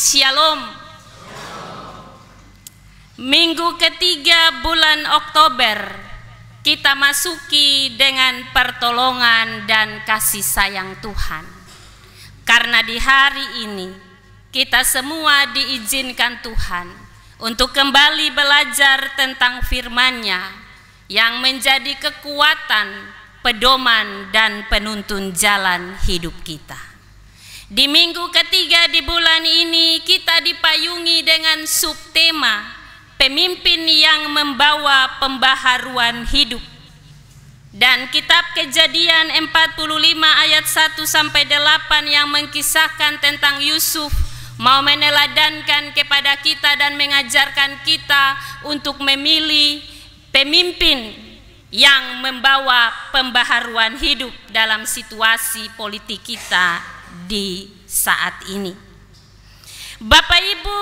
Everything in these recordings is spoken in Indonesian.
Shalom. Minggu ketiga bulan Oktober kita masuki dengan pertolongan dan kasih sayang Tuhan. Karena di hari ini kita semua diizinkan Tuhan untuk kembali belajar tentang firman-Nya yang menjadi kekuatan, pedoman dan penuntun jalan hidup kita. Di minggu ketiga di bulan ini kita dipayungi dengan subtema pemimpin yang membawa pembaharuan hidup. Dan kitab Kejadian 45 ayat 1 sampai 8 yang mengkisahkan tentang Yusuf mau meneladankan kepada kita dan mengajarkan kita untuk memilih pemimpin yang membawa pembaharuan hidup dalam situasi politik kita di saat ini. Bapak Ibu,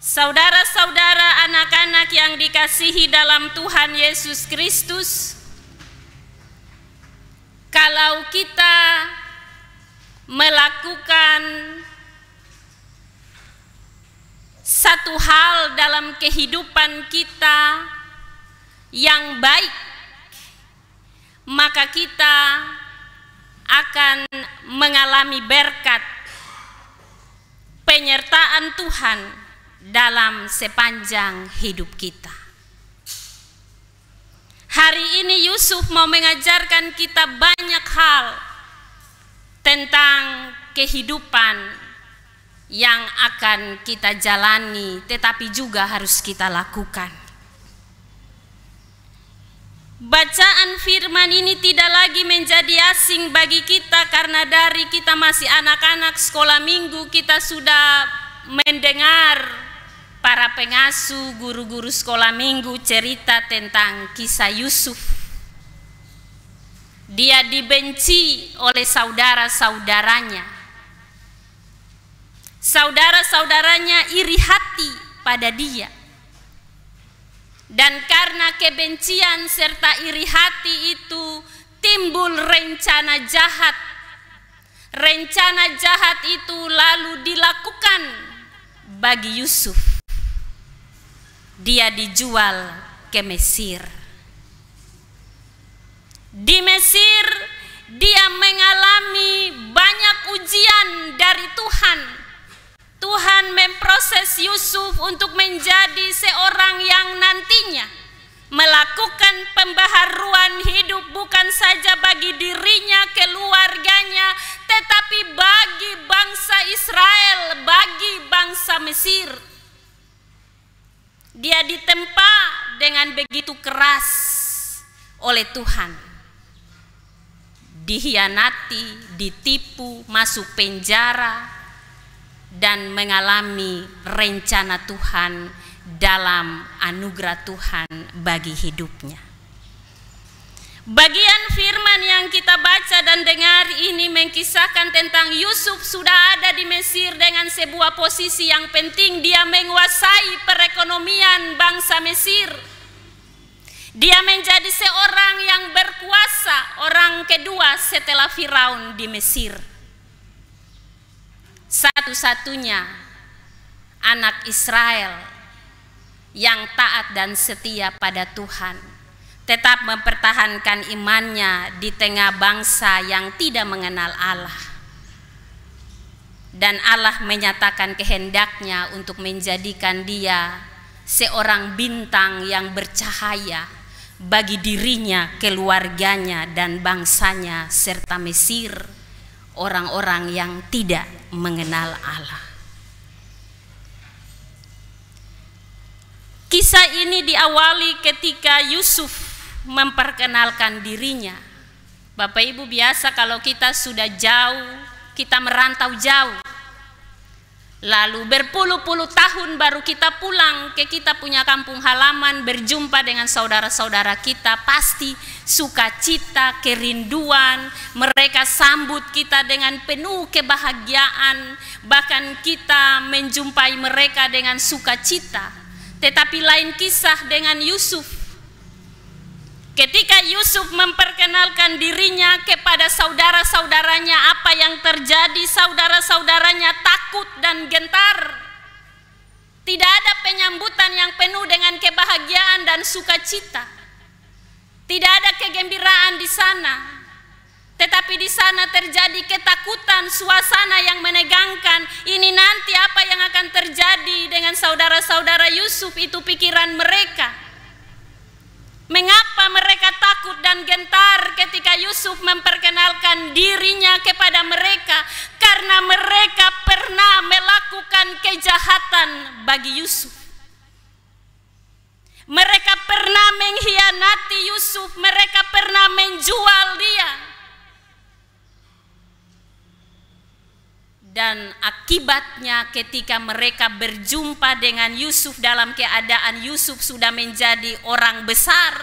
saudara-saudara, anak-anak yang dikasihi dalam Tuhan Yesus Kristus, kalau kita melakukan satu hal dalam kehidupan kita yang baik, maka kita akan mengalami berkat penyertaan Tuhan dalam sepanjang hidup kita. Hari ini Yusuf mau mengajarkan kita banyak hal tentang kehidupan yang akan kita jalani, tetapi juga harus kita lakukan. Bacaan firman ini tidak lagi menjadi asing bagi kita karena dari kita masih anak-anak sekolah minggu kita sudah mendengar para pengasuh, guru-guru sekolah minggu cerita tentang kisah Yusuf. Dia dibenci oleh saudara-saudaranya. Saudara-saudaranya iri hati pada dia. Dan karena kebencian serta iri hati itu timbul rencana jahat. Rencana jahat itu lalu dilakukan bagi Yusuf. Dia dijual ke Mesir. Di Mesir dia mengalami banyak ujian dari Tuhan. Tuhan memproses Yusuf untuk menjadi seorang yang nantinya melakukan pembaharuan hidup bukan saja bagi dirinya, keluarganya, tetapi bagi bangsa Israel, bagi bangsa Mesir. Dia ditempa dengan begitu keras oleh Tuhan. Dikhianati, ditipu, masuk penjara, dan mengalami rencana Tuhan dalam anugerah Tuhan bagi hidupnya. Bagian firman yang kita baca dan dengar ini mengkisahkan tentang Yusuf sudah ada di Mesir dengan sebuah posisi yang penting. Dia menguasai perekonomian bangsa Mesir. Dia menjadi seorang yang berkuasa, orang kedua setelah Firaun di Mesir. Satu-satunya anak Israel yang taat dan setia pada Tuhan, tetap mempertahankan imannya di tengah bangsa yang tidak mengenal Allah. Dan Allah menyatakan kehendaknya untuk menjadikan dia seorang bintang yang bercahaya bagi dirinya, keluarganya, dan bangsanya serta Mesir, orang-orang yang tidak mengenal Allah. Kisah ini diawali ketika Yusuf memperkenalkan dirinya. Bapak Ibu, biasa kalau kita sudah jauh, kita merantau jauh, lalu berpuluh-puluh tahun baru kita pulang ke kita punya kampung halaman, berjumpa dengan saudara-saudara kita, pasti sukacita, kerinduan, mereka sambut kita dengan penuh kebahagiaan, bahkan kita menjumpai mereka dengan sukacita. Tetapi lain kisah dengan Yusuf. Ketika Yusuf memperkenalkan dirinya kepada saudara-saudaranya, apa yang terjadi? Saudara-saudaranya takut dan gentar. Tidak ada penyambutan yang penuh dengan kebahagiaan dan sukacita. Tidak ada kegembiraan di sana. Tetapi di sana terjadi ketakutan, suasana yang menegangkan. Ini nanti apa yang akan terjadi dengan saudara-saudara Yusuf, itu pikiran mereka. Mengapa mereka takut dan gentar ketika Yusuf memperkenalkan dirinya kepada mereka? Karena mereka pernah melakukan kejahatan bagi Yusuf. Mereka pernah mengkhianati Yusuf, mereka pernah menjual dia. Dan akibatnya ketika mereka berjumpa dengan Yusuf dalam keadaan Yusuf sudah menjadi orang besar,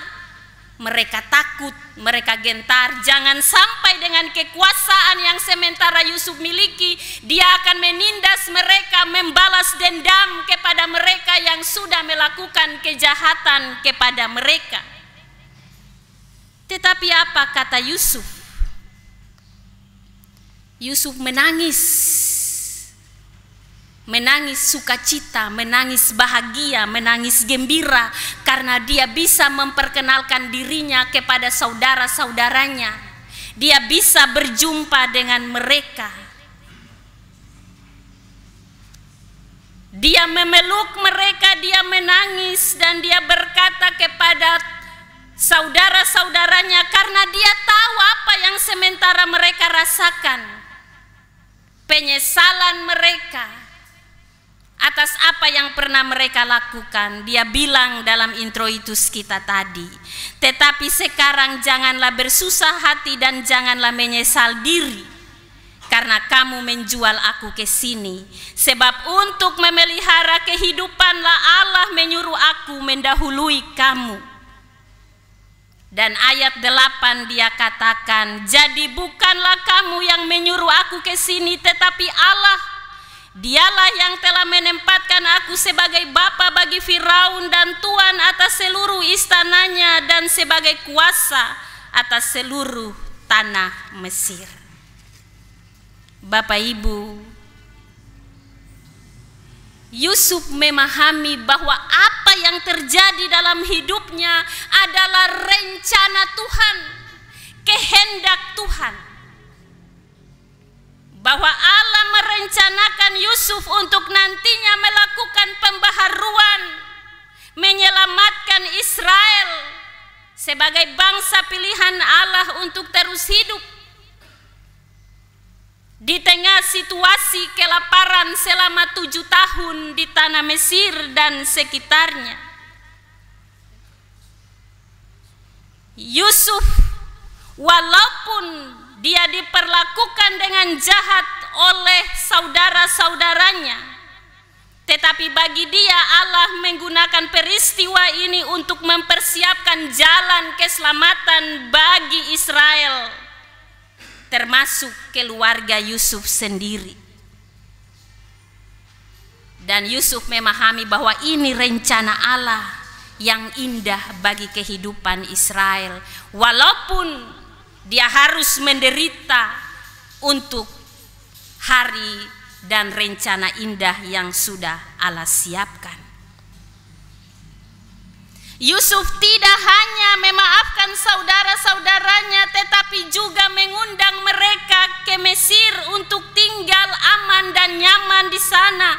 mereka takut, mereka gentar. Jangan sampai dengan kekuasaan yang sementara Yusuf miliki, dia akan menindas mereka, membalas dendam kepada mereka yang sudah melakukan kejahatan kepada mereka. Tetapi apa kata Yusuf? Yusuf menangis, menangis sukacita, menangis bahagia, menangis gembira karena dia bisa memperkenalkan dirinya kepada saudara-saudaranya. Dia bisa berjumpa dengan mereka. Dia memeluk mereka, dia menangis dan dia berkata kepada saudara-saudaranya karena dia tahu apa yang sementara mereka rasakan. Penyesalan mereka atas apa yang pernah mereka lakukan. Dia bilang dalam introitus kita tadi, tetapi sekarang janganlah bersusah hati dan janganlah menyesal diri karena kamu menjual aku ke sini, sebab untuk memelihara kehidupanlah Allah menyuruh aku mendahului kamu. Dan ayat 8 dia katakan, jadi bukanlah kamu yang menyuruh aku ke sini, tetapi Allah. Dialah yang telah menempatkan aku sebagai bapa bagi Firaun dan tuan atas seluruh istananya dan sebagai kuasa atas seluruh tanah Mesir. Bapak Ibu, Yusuf memahami bahwa apa yang terjadi dalam hidupnya adalah rencana Tuhan, kehendak Tuhan. Bahwa Allah merencanakan Yusuf untuk nantinya melakukan pembaharuan, menyelamatkan Israel sebagai bangsa pilihan Allah untuk terus hidup di tengah situasi kelaparan selama 7 tahun di tanah Mesir dan sekitarnya. Yusuf walaupun dia diperlakukan dengan jahat oleh saudara-saudaranya, tetapi bagi dia Allah menggunakan peristiwa ini untuk mempersiapkan jalan keselamatan bagi Israel, termasuk keluarga Yusuf sendiri. Dan Yusuf memahami bahwa ini rencana Allah yang indah bagi kehidupan Israel, walaupun dia harus menderita untuk hari dan rencana indah yang sudah Allah siapkan. Yusuf tidak hanya memaafkan saudara-saudaranya, tetapi juga mengundang mereka ke Mesir untuk tinggal aman dan nyaman di sana.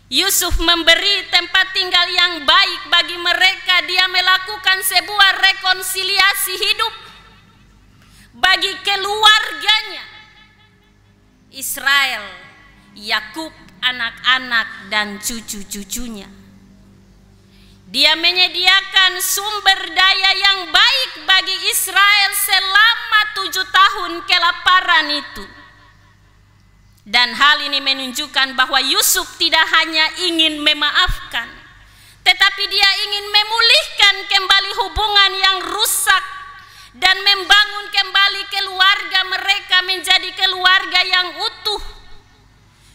Yusuf memberi tempat tinggal yang baik bagi mereka. Dia melakukan sebuah rekonsiliasi hidup bagi keluarganya Israel, Yakub, anak-anak dan cucu-cucunya. Dia menyediakan sumber daya yang baik bagi Israel selama 7 tahun kelaparan itu. Dan hal ini menunjukkan bahwa Yusuf tidak hanya ingin memaafkan, tetapi dia ingin memulihkan kembali hubungan yang rusak dan membangun kembali keluarga mereka menjadi keluarga yang utuh.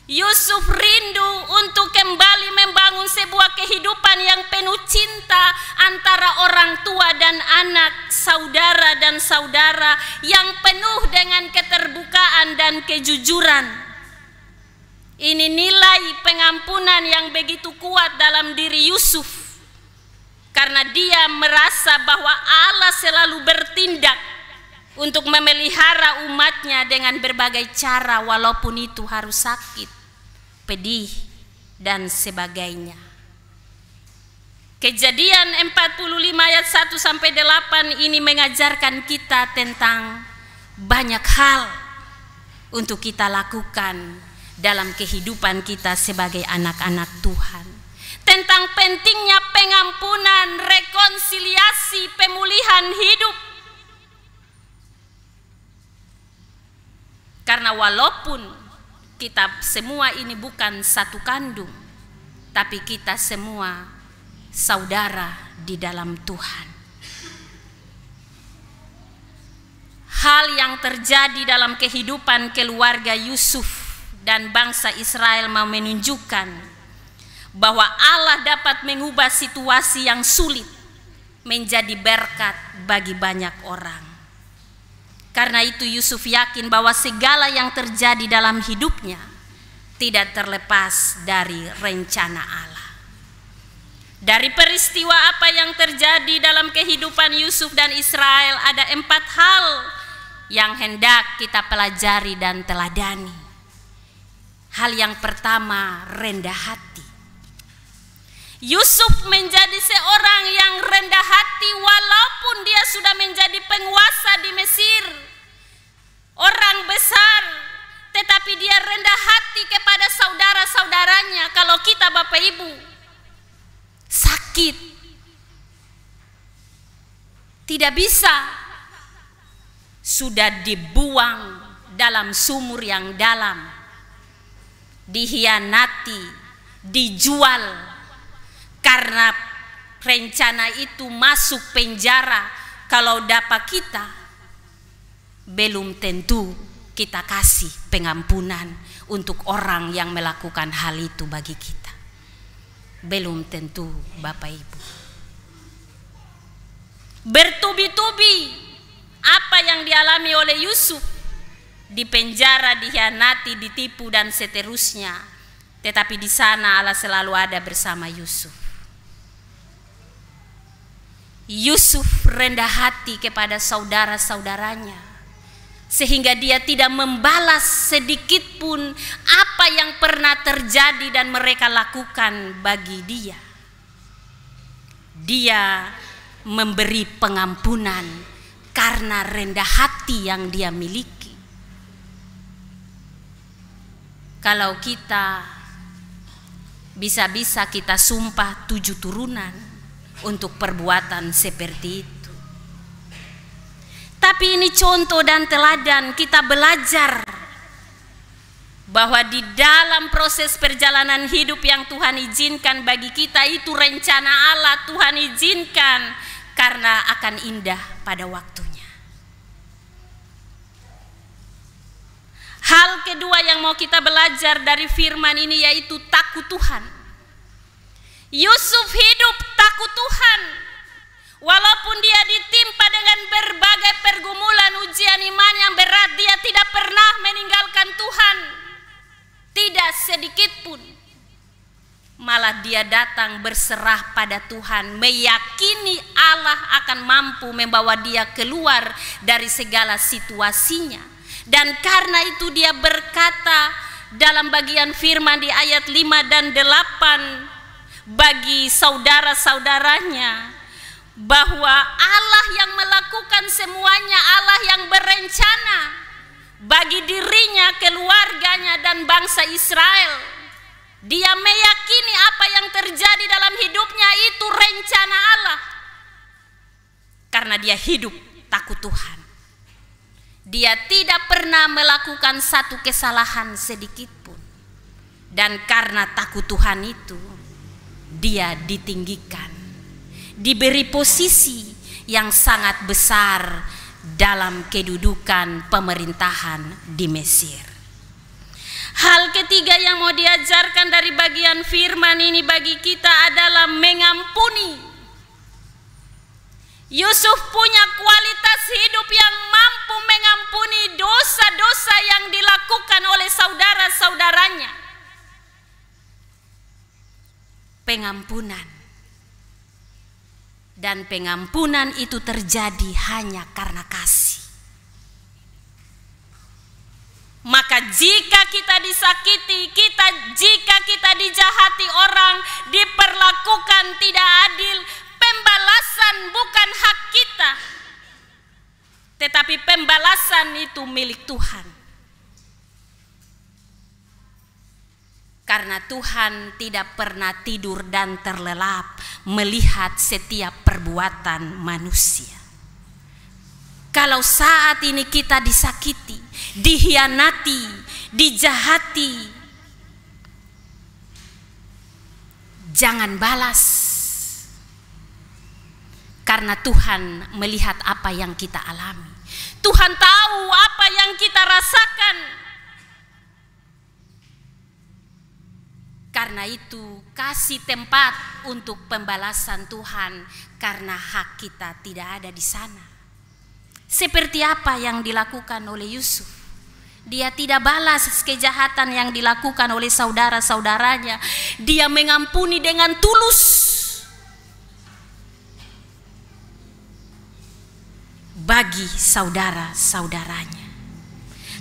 Yusuf rindu untuk kembali membangun sebuah kehidupan yang penuh cinta antara orang tua dan anak, saudara dan saudara, yang penuh dengan keterbukaan dan kejujuran. Ini nilai pengampunan yang begitu kuat dalam diri Yusuf, karena dia merasa bahwa Allah selalu bertindak untuk memelihara umatnya dengan berbagai cara, walaupun itu harus sakit, pedih, dan sebagainya. Kejadian 45 ayat 1-8 ini mengajarkan kita tentang banyak hal untuk kita lakukan dalam kehidupan kita sebagai anak-anak Tuhan. Tentang pentingnya pengampunan, rekonsiliasi, pemulihan hidup. Karena walaupun kita semua ini bukan satu kandung, tapi kita semua saudara di dalam Tuhan. Hal yang terjadi dalam kehidupan keluarga Yusuf dan bangsa Israel mau menunjukkan bahwa Allah dapat mengubah situasi yang sulit menjadi berkat bagi banyak orang. Karena itu Yusuf yakin bahwa segala yang terjadi dalam hidupnya tidak terlepas dari rencana Allah. Dari peristiwa apa yang terjadi dalam kehidupan Yusuf dan Israel, ada 4 hal yang hendak kita pelajari dan teladani. Hal yang pertama, rendah hati. Yusuf menjadi seorang yang rendah hati walaupun dia sudah menjadi penguasa di Mesir, orang besar, tetapi dia rendah hati kepada saudara-saudaranya. Kalau kita Bapak Ibu sakit, tidak bisa, sudah dibuang dalam sumur yang dalam, dihianati, dijual, karena rencana itu masuk penjara. Kalau dapat kita, belum tentu kita kasih pengampunan untuk orang yang melakukan hal itu bagi kita. Belum tentu Bapak Ibu. Bertubi-tubi apa yang dialami oleh Yusuf, di penjara, dihianati, ditipu dan seterusnya. Tetapi di sana Allah selalu ada bersama Yusuf. Yusuf rendah hati kepada saudara-saudaranya, sehingga dia tidak membalas sedikit pun apa yang pernah terjadi dan mereka lakukan bagi dia. Dia memberi pengampunan karena rendah hati yang dia miliki. Kalau kita bisa-bisa kita sumpah 7 turunan untuk perbuatan seperti itu. Tapi ini contoh dan teladan, kita belajar bahwa di dalam proses perjalanan hidup yang Tuhan izinkan bagi kita, itu rencana Allah. Tuhan izinkan karena akan indah pada waktunya. Hal kedua yang mau kita belajar dari firman ini yaitu takut Tuhan. Yusuf hidup takut Tuhan. Walaupun dia ditimpa dengan berbagai pergumulan, ujian iman yang berat, dia tidak pernah meninggalkan Tuhan. Tidak sedikit pun. Malah dia datang berserah pada Tuhan, meyakini Allah akan mampu membawa dia keluar dari segala situasinya. Dan karena itu dia berkata dalam bagian firman di ayat 5 dan 8 bagi saudara-saudaranya, bahwa Allah yang melakukan semuanya, Allah yang berencana bagi dirinya, keluarganya, dan bangsa Israel. Dia meyakini apa yang terjadi dalam hidupnya itu rencana Allah, karena dia hidup takut Tuhan. Dia tidak pernah melakukan satu kesalahan sedikit pun, dan karena takut Tuhan itu dia ditinggikan, diberi posisi yang sangat besar dalam kedudukan pemerintahan di Mesir. Hal ketiga yang mau diajarkan dari bagian firman ini bagi kita adalah mengampuni. Yusuf punya kualitas hidup yang mampu mengampuni dosa-dosa yang dilakukan oleh saudara-saudaranya. Pengampunan. Dan pengampunan itu terjadi hanya karena kasih. Maka jika kita disakiti, jika kita dijahati orang, diperlakukan tidak adil, pembalasan bukan hak kita, tetapi pembalasan itu milik Tuhan. Karena Tuhan tidak pernah tidur dan terlelap melihat setiap perbuatan manusia. Kalau saat ini kita disakiti, dihianati, dijahati, jangan balas. Karena Tuhan melihat apa yang kita alami. Tuhan tahu apa yang kita rasakan. Karena itu kasih tempat untuk pembalasan Tuhan, karena hak kita tidak ada di sana. Seperti apa yang dilakukan oleh Yusuf. Dia tidak balas kejahatan yang dilakukan oleh saudara-saudaranya. Dia mengampuni dengan tulus. Bagi saudara-saudaranya.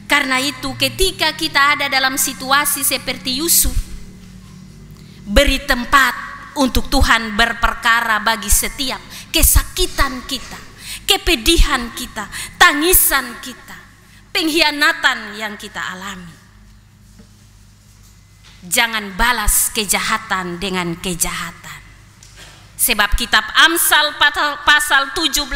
Karena itu ketika kita ada dalam situasi seperti Yusuf, beri tempat untuk Tuhan berperkara bagi setiap kesakitan kita, kepedihan kita, tangisan kita, pengkhianatan yang kita alami. Jangan balas kejahatan dengan kejahatan. Sebab kitab Amsal pasal 17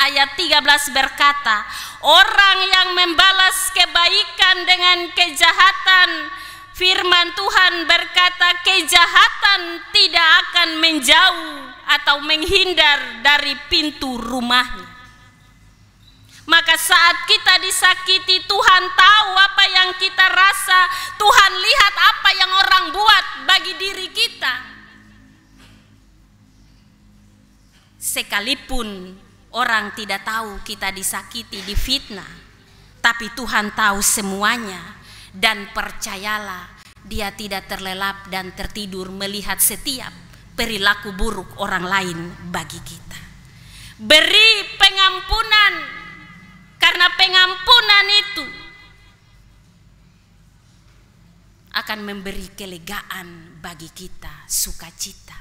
ayat 13 berkata, orang yang membalas kebaikan dengan kejahatan, firman Tuhan berkata, kejahatan tidak akan menjauh atau menghindar dari pintu rumahnya. Maka saat kita disakiti, Tuhan tahu apa yang kita rasa. Tuhan lihat apa yang orang buat bagi diri kita. Sekalipun orang tidak tahu kita disakiti, difitnah, tapi Tuhan tahu semuanya. Dan percayalah, Dia tidak terlelap dan tertidur melihat setiap perilaku buruk orang lain bagi kita. Beri pengampunan, karena pengampunan itu akan memberi kelegaan bagi kita, sukacita.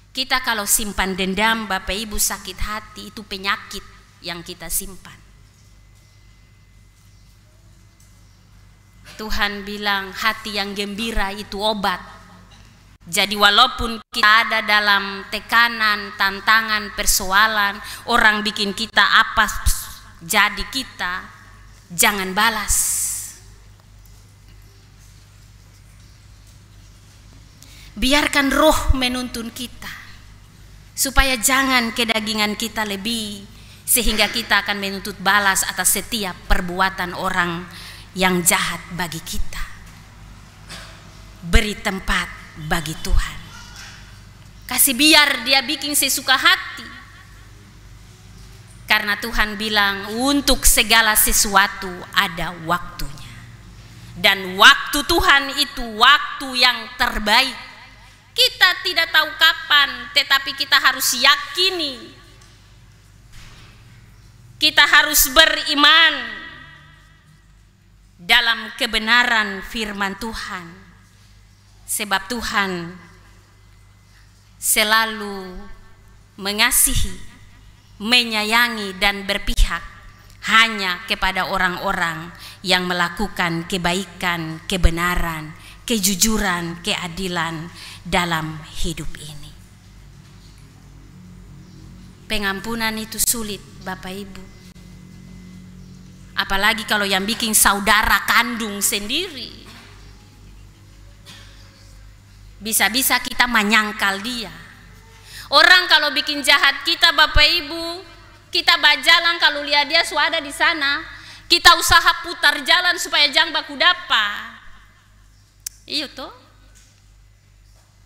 Kita kalau simpan dendam, Bapak Ibu, sakit hati, itu penyakit yang kita simpan. Tuhan bilang hati yang gembira itu obat. Jadi walaupun kita ada dalam tekanan, tantangan, persoalan, orang bikin kita apa jadi kita, jangan balas. Biarkan roh menuntun kita, supaya jangan kedagingan kita lebih, sehingga kita akan menuntut balas atas setiap perbuatan orang yang jahat bagi kita. Beri tempat bagi Tuhan. Kasih biar Dia bikin sesuka hati. Karena Tuhan bilang untuk segala sesuatu ada waktunya. Dan waktu Tuhan itu waktu yang terbaik. Kita tidak tahu kapan, tetapi kita harus yakini. Kita harus beriman dalam kebenaran firman Tuhan. Sebab Tuhan selalu mengasihi, menyayangi dan berpihak hanya kepada orang-orang yang melakukan kebaikan, kebenaran, kejujuran, keadilan dalam hidup ini. Pengampunan itu sulit, Bapak Ibu. Apalagi kalau yang bikin saudara kandung sendiri. Bisa-bisa kita menyangkal dia. Orang kalau bikin jahat kita, Bapak Ibu, kita berjalan kalau lihat dia sudah ada di sana, kita usaha putar jalan supaya jangan baku dapat. Iya toh.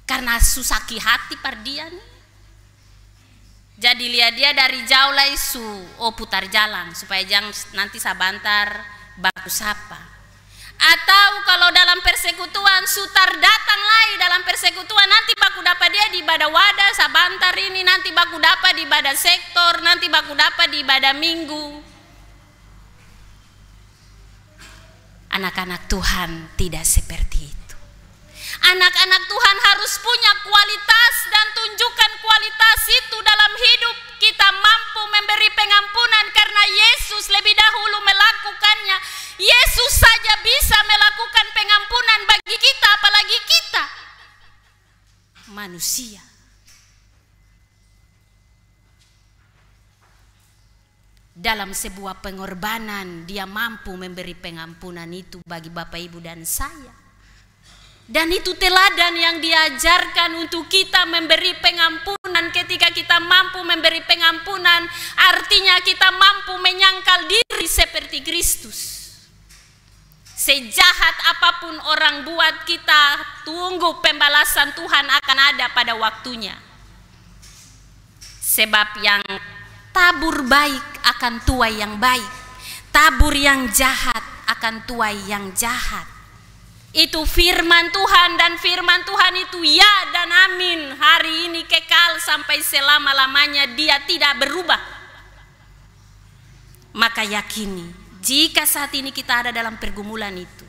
Karena susaki hati par dia nih. Jadi lihat dia dari jauh lah putar jalan supaya jangan nanti sabantar baku sapa. Atau kalau dalam persekutuan sutar datang lagi dalam persekutuan, nanti baku dapat dia di ibadah wadah sabantar ini, nanti baku dapat di ibadah sektor, nanti baku dapat di ibadah minggu. Anak-anak Tuhan tidak seperti itu. Anak-anak Tuhan harus punya kualitas dan tunjukkan kualitas itu dalam hidup. Kita mampu memberi pengampunan karena Yesus lebih dahulu melakukannya. Yesus saja bisa melakukan pengampunan bagi kita, apalagi kita manusia. Dalam sebuah pengorbanan dia mampu memberi pengampunan itu bagi Bapak Ibu dan saya. Dan itu teladan yang diajarkan untuk kita memberi pengampunan. Ketika kita mampu memberi pengampunan, artinya kita mampu menyangkal diri seperti Kristus. Sejahat apapun orang buat, kita tunggu pembalasan Tuhan akan ada pada waktunya. Sebab yang tabur baik akan tuai yang baik, tabur yang jahat akan tuai yang jahat. Itu firman Tuhan, dan firman Tuhan itu ya dan amin. Hari ini kekal sampai selama-lamanya, dia tidak berubah. Maka yakini, jika saat ini kita ada dalam pergumulan itu,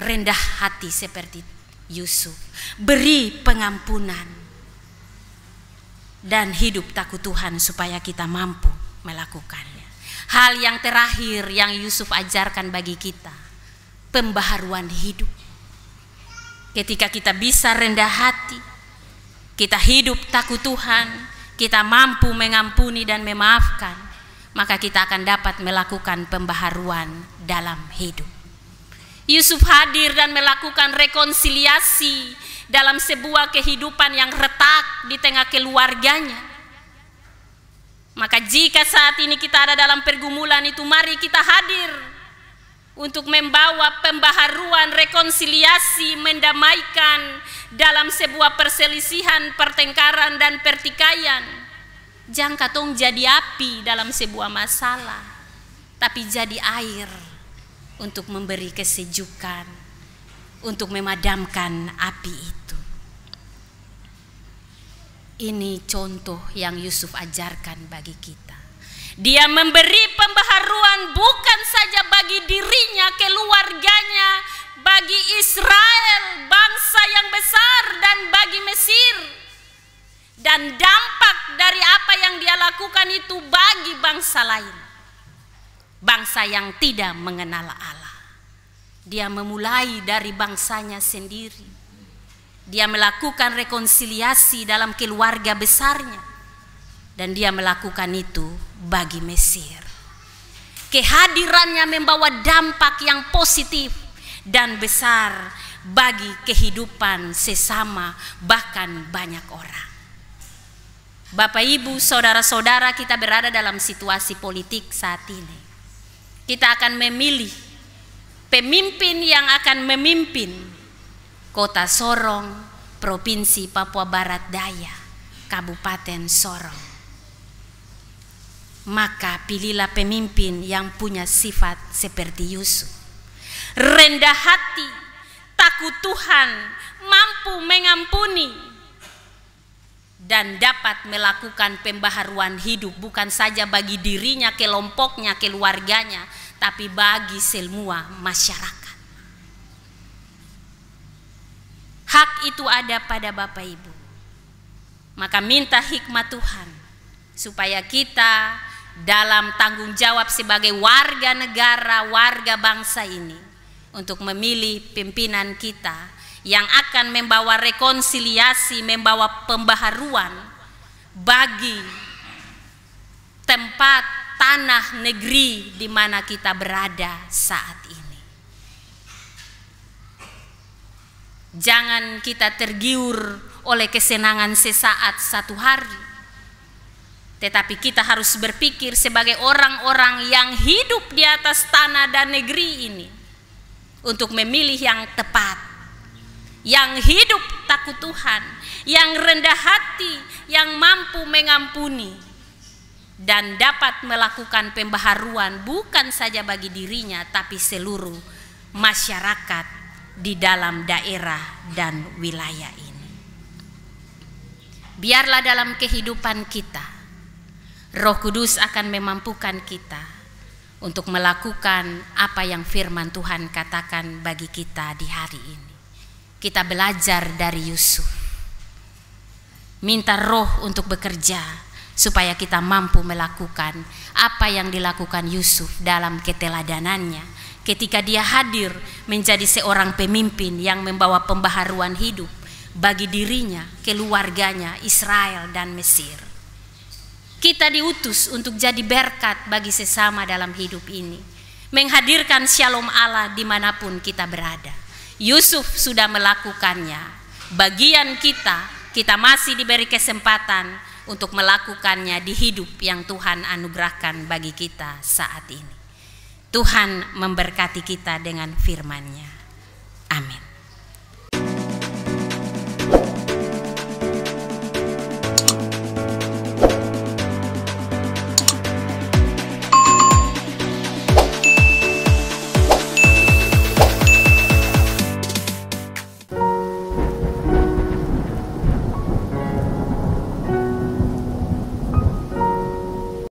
rendah hati seperti Yusuf, beri pengampunan, dan hidup takut Tuhan supaya kita mampu melakukannya. Hal yang terakhir yang Yusuf ajarkan bagi kita, pembaharuan hidup. Ketika kita bisa rendah hati, kita hidup takut Tuhan, kita mampu mengampuni dan memaafkan, maka kita akan dapat melakukan pembaharuan dalam hidup. Yusuf hadir dan melakukan rekonsiliasi dalam sebuah kehidupan yang retak di tengah keluarganya. Maka jika saat ini kita ada dalam pergumulan itu, mari kita hadir untuk membawa pembaharuan, rekonsiliasi, mendamaikan dalam sebuah perselisihan, pertengkaran dan pertikaian. Jangan katong jadi api dalam sebuah masalah, tapi jadi air untuk memberi kesejukan, untuk memadamkan api itu. Ini contoh yang Yusuf ajarkan bagi kita. Dia memberi pembaharuan bukan saja bagi dirinya, keluarganya, bagi Israel, bangsa yang besar, dan bagi Mesir. Dan dampak dari apa yang dia lakukan itu bagi bangsa lain, bangsa yang tidak mengenal Allah. Dia memulai dari bangsanya sendiri. Dia melakukan rekonsiliasi dalam keluarga besarnya, dan dia melakukan itu bagi Mesir. Kehadirannya membawa dampak yang positif dan besar bagi kehidupan sesama, bahkan banyak orang. Bapak, Ibu, saudara-saudara, kita berada dalam situasi politik saat ini. Kita akan memilih pemimpin yang akan memimpin Kota Sorong, Provinsi Papua Barat Daya, Kabupaten Sorong. Maka pilihlah pemimpin yang punya sifat seperti Yusuf. Rendah hati, takut Tuhan, mampu mengampuni, dan dapat melakukan pembaharuan hidup bukan saja bagi dirinya, kelompoknya, keluarganya, tapi bagi semua masyarakat. Hak itu ada pada Bapak Ibu. Maka minta hikmat Tuhan supaya kita dalam tanggung jawab sebagai warga negara, warga bangsa ini, untuk memilih pimpinan kita yang akan membawa rekonsiliasi, membawa pembaharuan bagi tempat, tanah, negeri di mana kita berada saat ini. Jangan kita tergiur oleh kesenangan sesaat satu hari, tetapi kita harus berpikir sebagai orang-orang yang hidup di atas tanah dan negeri ini. untuk memilih yang tepat, yang hidup takut Tuhan, yang rendah hati, yang mampu mengampuni, dan dapat melakukan pembaharuan bukan saja bagi dirinya, tapi seluruh masyarakat di dalam daerah dan wilayah ini. Biarlah dalam kehidupan kita, Roh Kudus akan memampukan kita untuk melakukan apa yang firman Tuhan katakan bagi kita di hari ini. Kita belajar dari Yusuf, minta Roh untuk bekerja supaya kita mampu melakukan apa yang dilakukan Yusuf dalam keteladanannya ketika dia hadir menjadi seorang pemimpin yang membawa pembaharuan hidup bagi dirinya, keluarganya, Israel dan Mesir. Kita diutus untuk jadi berkat bagi sesama dalam hidup ini, menghadirkan shalom Allah dimanapun kita berada. Yusuf sudah melakukannya. Bagian kita masih diberi kesempatan untuk melakukannya di hidup yang Tuhan anugerahkan bagi kita saat ini. Tuhan memberkati kita dengan firman-Nya. Amin.